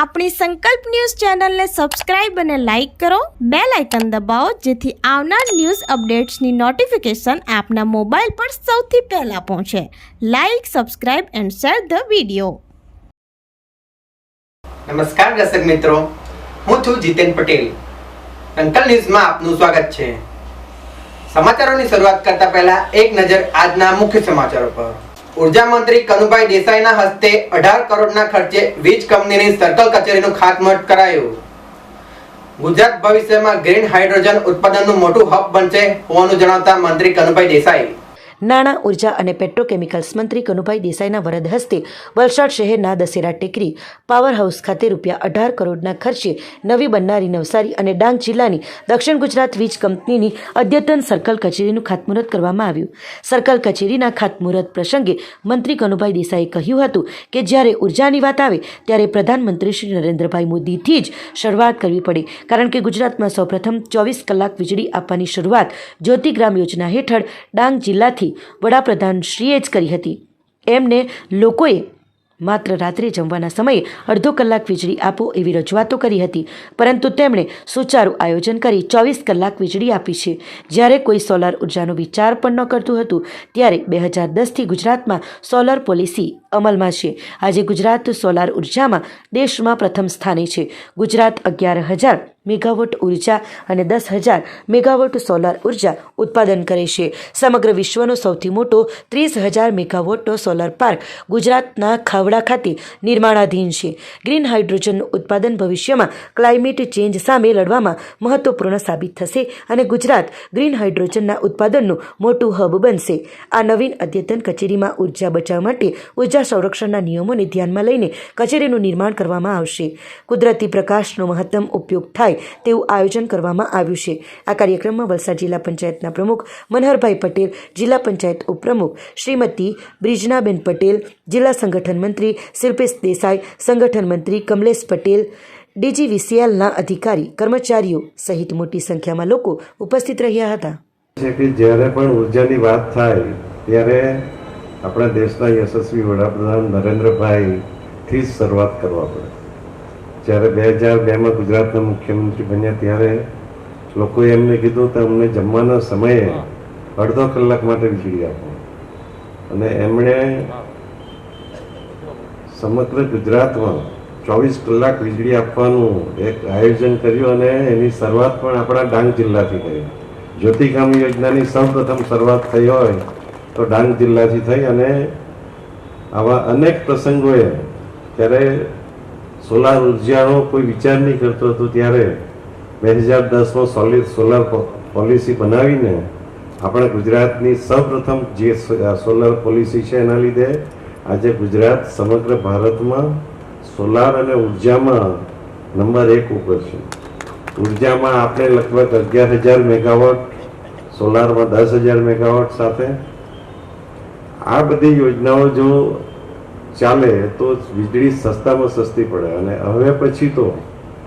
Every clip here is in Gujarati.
આપણી સંકલ્પ ન્યૂઝ ચેનલને સબસ્ક્રાઇબ અને લાઇક કરો, બેલ આઇકન દબાવો જેથી આવનાર ન્યૂઝ અપડેટ્સની નોટિફિકેશન આપના મોબાઈલ પર સૌથી પહેલા પહોંચે. Like, subscribe and share the video. નમસ્કાર દર્શક મિત્રો, હું છું જીતેન પટેલ. સંકલ્પ ન્યૂઝમાં આપનું સ્વાગત છે. સમાચારોની શરૂઆત કરતા પહેલા એક નજર આજના મુખ્ય સમાચારો પર. ઉર્જા મંત્રી કનુભાઈ દેસાઈના હસ્તે 18 કરોડના ખર્ચે વીજ કંપનીની સર્કલ કચેરીનું ખાતમુહૂર્ત કરાયું. ગુજરાત ભવિષ્યમાં ગ્રીન હાઇડ્રોજન ઉત્પાદનનું મોટું હબ બનશે હોવાનું જણાવતા મંત્રી કનુભાઈ દેસાઈ નાણાં, ઉર્જા અને પેટ્રોકેમિકલ્સ મંત્રી કનુભાઈ દેસાઈના વરદ હસ્તે વલસાડ શહેરના દશેરા ટેકરી પાવર હાઉસ ખાતે ₹18 કરોડના ખર્ચે નવી બનનારી નવસારી અને ડાંગ જિલ્લાની દક્ષિણ ગુજરાત વીજ કંપનીની અદ્યતન સર્કલ કચેરીનું ખાતમુહૂર્ત કરવામાં આવ્યું. સર્કલ કચેરીના ખાતમુહૂર્ત પ્રસંગે મંત્રી કનુભાઈ દેસાઈએ કહ્યું હતું કે જ્યારે ઉર્જાની વાત આવે ત્યારે પ્રધાનમંત્રી શ્રી નરેન્દ્રભાઈ મોદીથી જ શરૂઆત કરવી પડે, કારણ કે ગુજરાતમાં સૌપ્રથમ 24 કલાક વીજળી આપવાની શરૂઆત જ્યોતિગ્રામ યોજના હેઠળ ડાંગ જિલ્લાથી વડાપ્રધાનશ્રીએ જ કરી હતી. એમને લોકોએ માત્ર રાત્રે જમવાના સમયે અડધો કલાક વીજળી આપો એવી રજૂઆતો કરી હતી, પરંતુ તેમણે સુચારું આયોજન કરી 24 કલાક વીજળી આપી છે. જ્યારે કોઈ સોલાર ઉર્જાનો વિચાર પણ ન કરતું હતું ત્યારે 2010થી ગુજરાતમાં સોલાર પોલિસી અમલમાં છે. આજે ગુજરાત સોલાર ઉર્જામાં દેશમાં પ્રથમ સ્થાને છે. ગુજરાત 11,000 મેગાવોટ ઉર્જા અને 10,000 મેગાવોટ સોલાર ઉર્જા ઉત્પાદન કરે છે. સમગ્ર વિશ્વનો સૌથી મોટો 30,000 મેગાવોટનો સોલાર પાર્ક ગુજરાતના ખાવડા ખાતે નિર્માણાધીન છે. ગ્રીન હાઇડ્રોજનનું ઉત્પાદન ભવિષ્યમાં ક્લાઇમેટ ચેન્જ સામે લડવામાં મહત્વપૂર્ણ સાબિત થશે અને ગુજરાત ગ્રીન હાઇડ્રોજનના ઉત્પાદનનું મોટું હબ બનશે. આ નવીન અદ્યતન કચેરીમાં ઉર્જા બચાવ માટે ઉર્જા સંરક્ષણના નિયમોને ધ્યાનમાં લઈને કચેરીનું નિર્માણ કરવામાં આવશે. કુદરતી પ્રકાશનો મહત્તમ ઉપયોગ થાય તેવું આયોજન કરવામાં આવ્યું છે. આ કાર્યક્રમમાં વલસાડ જિલ્લા પંચાયતના પ્રમુખ મનહરભાઈ પટેલ, જિલ્લા પંચાયત ઉપપ્રમુખ શ્રીમતી બ્રિજનાબેન પટેલ, જિલ્લા સંગઠન મંત્રી શિલ્પેશ દેસાઈ, સંગઠન મંત્રી કમલેશ પટેલ, DGVCLના અધિકારી, કર્મચારીઓ સહિત મોટી સંખ્યામાં લોકો ઉપસ્થિત રહ્યા હતા. જ્યારે પણ ઉર્જાની વાત થાય ત્યારે આપણા દેશના યશસ્વી વડાપ્રધાન નરેન્દ્રભાઈથી જ શરૂઆત કરવા પડે. જ્યારે 2002માં ગુજરાતના મુખ્યમંત્રી બન્યા ત્યારે લોકોએ એમને કીધું કે અમને જમવાના સમયે અડધો કલાક માટે વીજળી આપો, અને એમણે સમગ્ર ગુજરાતમાં 24 કલાક વીજળી આપવાનું એક આયોજન કર્યું અને એની શરૂઆત પણ આપણા ડાંગ જિલ્લાથી થઈ. જ્યોતિગ્રામ યોજનાની સૌપ્રથમ શરૂઆત થઈ હોય તો ડાંગ જિલ્લાથી થઈ, અને આવા અનેક પ્રસંગોએ ત્યારે સોલાર ઉર્જાનો કોઈ વિચાર નહીં કરતો હતો ત્યારે 2010માં સોલાર પોલિસી બનાવીને આપણા ગુજરાતની સૌપ્રથમ જે સોલાર પોલિસી છે એના લીધે આજે ગુજરાત સમગ્ર ભારતમાં સોલાર અને ઉર્જામાં નંબર 1 ઉપર છે. ઉર્જામાં આપણે લગભગ 11,000 મેગાવોટ, સોલારમાં 10,000 મેગાવોટ સાથે આ બધી યોજનાઓ જો ચાલે તો વીજળી સસ્તામાં સસ્તી પડે. અને હવે પછી તો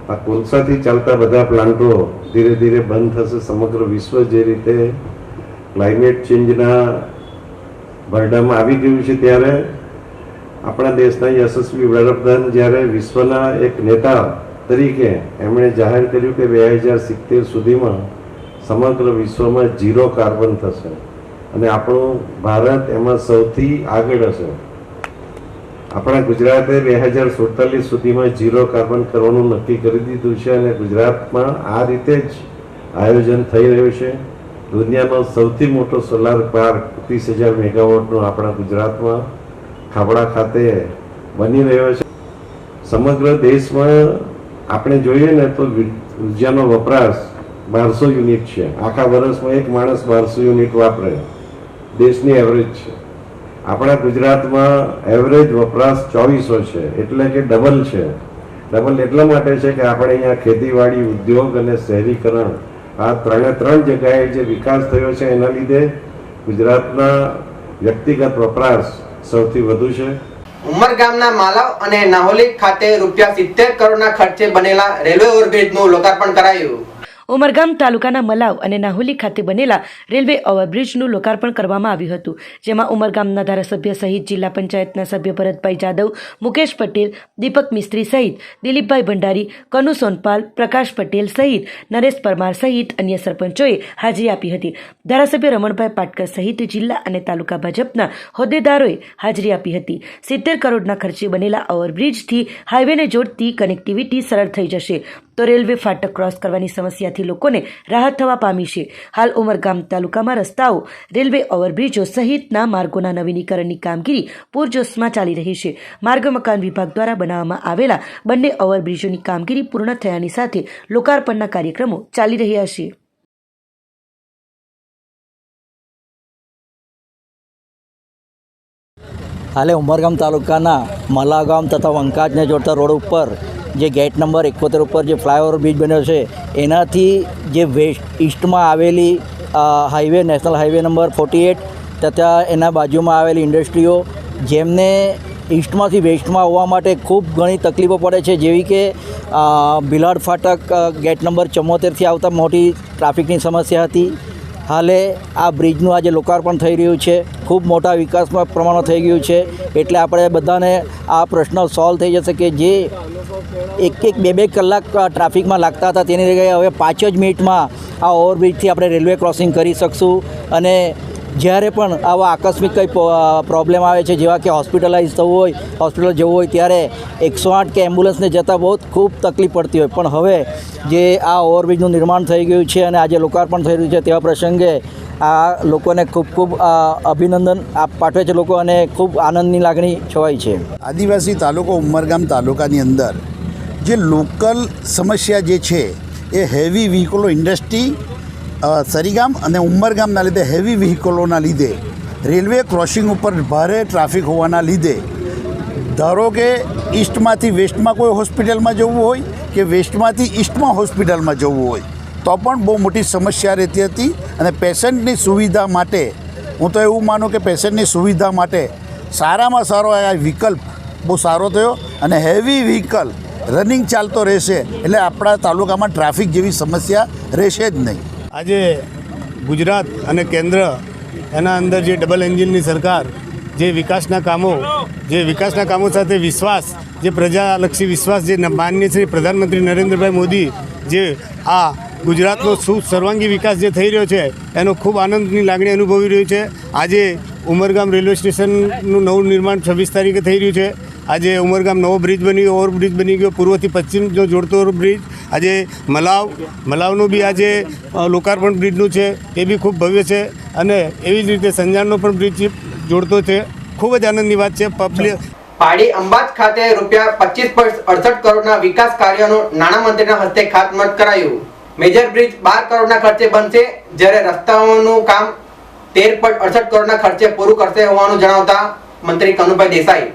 આ કોલસાથી ચાલતા બધા પ્લાન્ટો ધીરે ધીરે બંધ થશે. સમગ્ર વિશ્વ જે રીતે ક્લાઇમેટ ચેન્જના બરડામાં આવી ગયું છે ત્યારે આપણા દેશના યશસ્વી વડાપ્રધાન જ્યારે વિશ્વના એક નેતા તરીકે એમણે જાહેર કર્યું કે 2070 સુધીમાં સમગ્ર વિશ્વમાં 0 કાર્બન થશે અને આપણું ભારત એમાં સૌથી આગળ હશે. આપણા ગુજરાતે 2047 સુધીમાં 0 કાર્બન કરવાનું નક્કી કરી દીધું છે અને ગુજરાતમાં આ રીતે જ આયોજન થઈ રહ્યું છે. દુનિયાનો સૌથી મોટો સોલાર પાર્ક 30,000 મેગાવોટનો આપણા ગુજરાતમાં ખાવડા ખાતે બની રહ્યો છે. સમગ્ર દેશમાં આપણે જોઈએ ને તો ઉર્જાનો વપરાશ 1200 યુનિટ છે. આખા વર્ષમાં એક માણસ 1200 યુનિટ વાપરે, દેશની એવરેજ છે. આપણા ગુજરાતમાં એવરેજ વપરાશ 2400 છે, એટલે કે ડબલ છે. ડબલ એટલા માટે છે કે આપણે અહીંયા ખેતીવાડી, ઉદ્યોગ અને શહેરીકરણ આ ત્રણ જગ્યાએ જે વિકાસ થયો છે એના લીધે ગુજરાતના વ્યક્તિગત વપરાશ સૌથી વધુ છે. ઉમરગામના માલવ અને નાહોલી ખાતે ₹70 કરોડના ખર્ચે બનેલા રેલવે ઓવરબ્રિજનું લોકાર્પણ કરાયું. ઉમરગામ તાલુકાના મલાવ અને નાહુલી ખાતે બનેલા રેલવે ઓવરબ્રિજનું લોકાર્પણ કરવામાં આવ્યું હતું, જેમાં ઉમરગામના ધારાસભ્ય સહિત જિલ્લા પંચાયતના સભ્ય ભરતભાઈ જાદવ, મુકેશ પટેલ, દીપક મિસ્ત્રી સહિત દિલીપભાઈ ભંડારી, કનુ સોનપાલ, પ્રકાશ પટેલ સહિત નરેશ પરમાર સહિત અન્ય સરપંચોએ હાજરી આપી હતી. ધારાસભ્ય રમણભાઈ પાટકર સહિત જિલ્લા અને તાલુકા ભાજપના હોદ્દેદારોએ હાજરી આપી હતી. 70 કરોડના ખર્ચે બનેલા ઓવરબ્રિજથી હાઈવેને જોડતી કનેક્ટિવિટી સરળ થઈ જશે, તો રેલવે ફાટક ક્રોસ કરવાની સમસ્યાથી લોકોને રાહત થવા પામી છે. હાલ ઉમરગામ તાલુકામાં રસ્તાઓ, રેલવે ઓવરબ્રિજો સહિતના માર્ગોના નવીનીકરણની કામગીરી પૂરજોશમાં ચાલી રહી છે. માર્ગ મકાન વિભાગ દ્વારા બનાવવામાં આવેલા બંને ઓવરબ્રિજોની કામગીરી પૂર્ણ થયાની સાથે લોકાર્પણના કાર્યક્રમો ચાલી રહ્યા છે. હાલે ઉમરગામ તાલુકાના મલાગામ તથા વંકાજને જોડતા રોડ ઉપર જે ગેટ નંબર 71 ઉપર જે ફ્લાયઓવર બ્રિજ બન્યો છે, એનાથી જે ઈસ્ટમાં આવેલી હાઈવે, નેશનલ હાઈવે નંબર 48 તથા એના બાજુમાં આવેલી ઇન્ડસ્ટ્રીઓ, જેમને ઈસ્ટમાંથી વેસ્ટમાં આવવા માટે ખૂબ ઘણી તકલીફો પડે છે, જેવી કે ભીલાડ ફાટક ગેટ નંબર 74થી આવતા મોટી ટ્રાફિકની સમસ્યા હતી. હાલે આ બ્રિજનું આજે લોકાર્પણ થઈ રહ્યું છે. ખૂબ મોટા વિકાસમાં પ્રમાણમાં થઈ ગયું છે, એટલે આપણે બધાને આ પ્રશ્ન સોલ્વ થઈ જશે કે જે 1-2 કલાક ટ્રાફિકમાં લાગતા હતા તેની જગ્યાએ હવે 5 જ મિનિટમાં આ ઓવરબ્રિજથી આપણે રેલવે ક્રોસિંગ કરી શકશું. અને જ્યારે પણ આવા આકસ્મિક કંઈ પ્રોબ્લેમ આવે છે, જેવા કે હોસ્પિટલાઇઝ થવું હોય, હોસ્પિટલ જવું હોય, ત્યારે 108 કે એમ્બ્યુલન્સને જતાં બહુ ખૂબ તકલીફ પડતી હોય. પણ હવે જે આ ઓવરબ્રિજનું નિર્માણ થઈ ગયું છે અને આજે લોકાર્પણ થઈ રહ્યું છે, તેવા પ્રસંગે આ લોકોને ખૂબ ખૂબ અભિનંદન પાઠવે છે લોકો, અને ખૂબ આનંદની લાગણી છવાઈ છે. આદિવાસી તાલુકો ઉમરગામ તાલુકાની અંદર જે લોકલ સમસ્યા જે છે એ હેવી વ્હીકલો ઇન્ડસ્ટ્રી સરીગામ અને ઉમરગામના લીધે હેવી વ્હીકલોના લીધે રેલવે ક્રોસિંગ ઉપર ભારે ટ્રાફિક હોવાના લીધે, ધારો કે ઈસ્ટમાંથી વેસ્ટમાં કોઈ હોસ્પિટલમાં જવું હોય કે વેસ્ટમાંથી ઈસ્ટમાં હોસ્પિટલમાં જવું હોય તો પણ બહુ મોટી સમસ્યા રહેતી હતી. અને પેશન્ટની સુવિધા માટે, હું તો એવું માનું કે પેશન્ટની સુવિધા માટે સારામાં સારો આ વિકલ્પ બહુ સારો થયો. અને હેવી વ્હીકલ રનિંગ ચાલતો રહેશે એટલે આપણા તાલુકામાં ટ્રાફિક જેવી સમસ્યા રહેશે જ નહીં. આજે ગુજરાત અને કેન્દ્ર એના અંદર જે ડબલ એન્જિનની સરકાર જે વિકાસના કામો સાથે વિશ્વાસ, જે પ્રજાલક્ષી વિશ્વાસ, જે માનનીય શ્રી પ્રધાનમંત્રી નરેન્દ્રભાઈ મોદી જે આ ગુજરાતનો સર્વાંગી વિકાસ જે થઈ રહ્યો છે, એનો ખૂબ આનંદની લાગણી અનુભવી રહ્યું છે. આજે ઉમરગામ રેલવે સ્ટેશનનું નવું નિર્માણ 26 તારીખે થઈ રહ્યું છે. આજે ઉમરગામ નવો બ્રિજ ઓવરબ્રિજ બની ગયો, પૂર્વથી પશ્ચિમ જો જોડતો બ્રિજ. આજે મલાવનું બી આજે લોકાર્પણ બ્રિજનું છે, એ બી ખૂબ ભવ્ય છે. અને એવી જ રીતે સંજાણનો પણ બ્રિજ જોડતો છે. ખૂબ જ આનંદની વાત છે. પાડી અંબાજ ખાતે ₹25.68 કરોડના વિકાસ કાર્યોનું નાણામંત્રીના હસ્તે ખાતમુહૂર્ત કરાયું. મેજર બ્રિજ 12 કરોડના ખર્ચે બનશે, જ્યારે રસ્તાઓનું કામ 13.68 કરોડના ખર્ચે પૂરું કરશે હોવાનું જણાવતા મંત્રી કનુભાઈ દેસાઈ,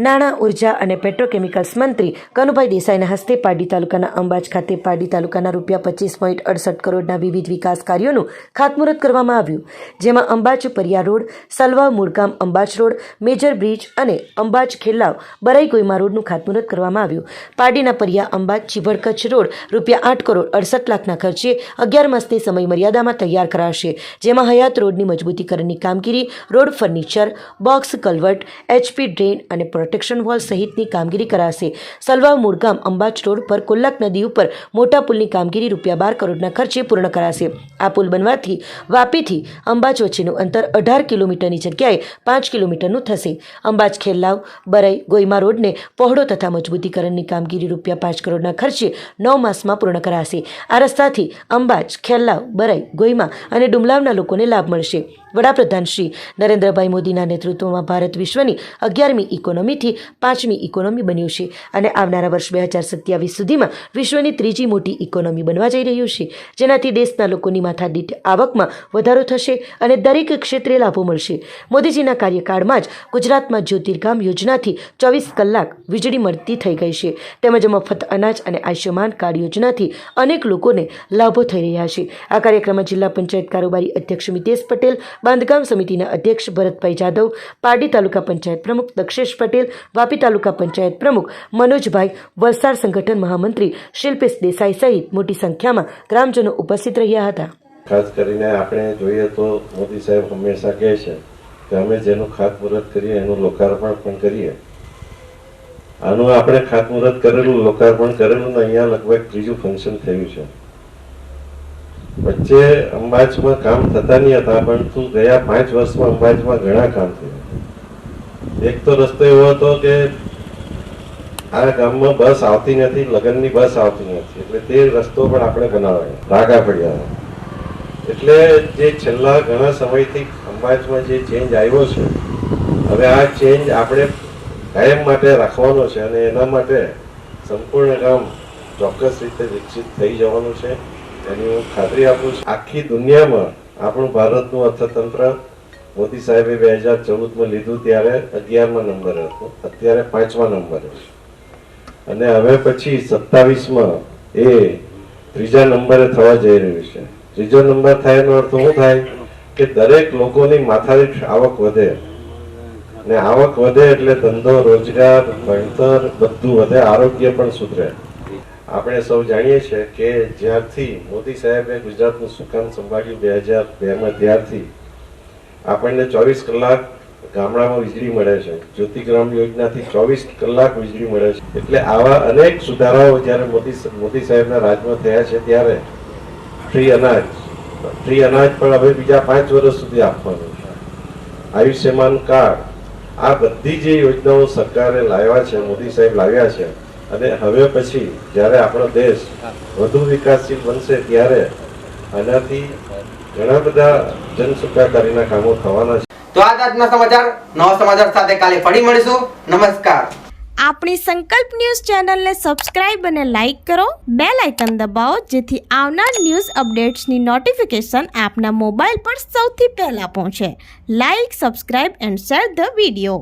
નાણાં, ઉર્જા અને પેટ્રોકેમિકલ્સ મંત્રી કનુભાઈ દેસાઈના હસ્તે પારડી તાલુકાના અંબાજ ખાતે પારડી તાલુકાના ₹25.68 કરોડના વિવિધ વિકાસ કાર્યોનું ખાતમુહૂર્ત કરવામાં આવ્યું, જેમાં અંબાજ Pariya road, સલવા મુળગામ અંબાજ road, major bridge અને અંબાજ ખેલાવ બરાઈ ગોઈમા રોડનું ખાતમુહૂર્ત કરવામાં આવ્યું. પારડીના પરિયા અંબાજ ચીભડ કચ્છ રોડ ₹8,68,00,000ના ખર્ચે 11 માસની સમય મર્યાદામાં તૈયાર કરાશે, જેમાં હયાત રોડની મજબૂતીકરણની કામગીરી, road furniture, box culvert, HP drain અને પ્રોટેક્શન વોલ સહિતની કામગીરી કરાશે. સલવાવ મુળગામ અંબાજ રોડ પર કોલ્લાક નદી ઉપર મોટા પુલની કામગીરી ₹12 કરોડના ખર્ચે પૂર્ણ કરાશે. આ પુલ બનવાથી વાપીથી અંબાજ વચ્ચેનું અંતર 18 કિલોમીટરની જગ્યાએ 5 કિલોમીટરનું થશે. અંબાજ ખેલાવ બરાઈ ગોઈમા રોડને પહોળો તથા મજબૂતીકરણની કામગીરી ₹5 કરોડના ખર્ચે 9 માસમાં પૂર્ણ કરાશે. આ રસ્તાથી અંબાજ, ખેલાવ, બરાઈ, ગોઈમા અને ડુમલાવના લોકોને લાભ મળશે. વડાપ્રધાન શ્રી નરેન્દ્રભાઈ મોદીના નેતૃત્વમાં ભારત વિશ્વની 11મી ઇકોનોમીથી 5મી ઇકોનોમી બન્યું છે અને આવનારા વર્ષ 2027 સુધીમાં વિશ્વની 3જી મોટી ઇકોનોમી બનવા જઈ રહ્યું છે, જેનાથી દેશના લોકોની માથાદીઠ આવકમાં વધારો થશે અને દરેક ક્ષેત્રે લાભો મળશે. મોદીજીના કાર્યકાળમાં જ ગુજરાતમાં જ્યોતિર્ગામ યોજનાથી 24 કલાક વીજળી મળતી થઈ ગઈ છે, તેમજ મફત અનાજ અને આયુષ્યમાન કાર્ડ યોજનાથી અનેક લોકોને લાભો થઈ રહ્યા છે. આ કાર્યક્રમમાં જિલ્લા પંચાયત કારોબારી અધ્યક્ષ મિતેશ પટેલ, બાંધકામ સમિતિના અધ્યક્ષ ભરતભાઈ જાદવ, પારડી તાલુકા પંચાયત પ્રમુખ દક્ષેશ પટેલ, પટેલ, વાપી તાલુકા પંચાયત પ્રમુખ મનોજભાઈ, વલસાડ સંગઠન મહામંત્રી શિલ્પેશ દેસાઈ સહિત મોટી સંખ્યામાં ગ્રામજનો ઉપસ્થિત રહ્યા હતા. ખાસ કરીને આપણે જોઈએ તો મોદી સાહેબ હંમેશા કહે છે કે અમે જેનું ખાતમુહૂર્ત કરીએ એનું લોકાર્પણ પણ કરીએ. આનું આપણે ખાતમુહૂર્ત કરેલું, લોકાર્પણ કરેલું ને અહીંયા લગભગ ત્રીજું ફંક્શન થયું છે. વચ્ચે અંબાજમાં કામ થતા નહીં હતા, પરંતુ ગયા 5 વર્ષમાં અંબાજમાં ઘણા કામ થયા. એક તો રસ્તો એવો હતો કે આ ગામમાં બસ આવતી નથી, લગ્નની બસ આવતી નથી, એટલે તે રસ્તો પણ આપણે બનાવ્યો, રાગા પડ્યા. એટલે જે છેલ્લા ઘણા સમયથી અંબાજમાં જે ચેન્જ આવ્યો છે, હવે આ ચેન્જ આપણે કાયમ માટે રાખવાનો છે અને એના માટે સંપૂર્ણ ગામ ચોક્કસ રીતે વિકસિત થઈ જવાનું છે, એની હું ખાતરી આપું છું. આખી દુનિયામાં આપણું ભારતનું અર્થતંત્ર મોદી સાહેબે 2014માં લીધું ત્યારે 11મા નંબરે હતું, અત્યારે 5મા નંબરે છે અને હવે પછી 27માં એ 3જા નંબરે થવા જઈ રહ્યું છે. 3જો નંબર થાય એનો અર્થ શું થાય કે દરેક લોકોની માથાદીઠ આવક વધે ને આવક વધે એટલે ધંધો, રોજગાર, ભણતર બધું વધે, આરોગ્ય પણ સુધરે. આપણે સૌ જાણીએ છીએ કે જ્યારથી મોદી સાહેબે ગુજરાતનું સુકાન સંભાળ્યું 2002માં, ત્યારથી આપણને 24 કલાક ગામડામાં વીજળી મળે છે. જ્યોતિગ્રામ યોજનાથી 24 કલાક વીજળી મળે છે. એટલે આવા અનેક સુધારાઓ જ્યારે મોદી સાહેબના રાજમાં થયા છે ત્યારે ફ્રી અનાજ પણ હવે બીજા 5 વર્ષ સુધી આપવાનું છે. આયુષ્યમાન કાર્ડ, આ બધી જે યોજનાઓ સરકારે લાવ્યા છે, મોદી સાહેબ લાવ્યા છે અને હવે પછી જ્યારે આપણો દેશ વધુ વિકાસશીલ બનશે ત્યારે આનાથી ઘણા બધા જન સુખાકારીના કામો થવાના છે. તો આજના સમાચાર, નવા સમાચાર સાથે કાલે ફરી મળીશું. નમસ્કાર. આપણી સંકલ્પ ન્યૂઝ ચેનલને સબસ્ક્રાઇબ અને લાઇક કરો, બેલ આઇકન દબાવો જેથી આવનાર ન્યૂઝ અપડેટ્સની નોટિફિકેશન આપના મોબાઈલ પર સૌથી પહેલા પહોંચે. Like, subscribe and share the video.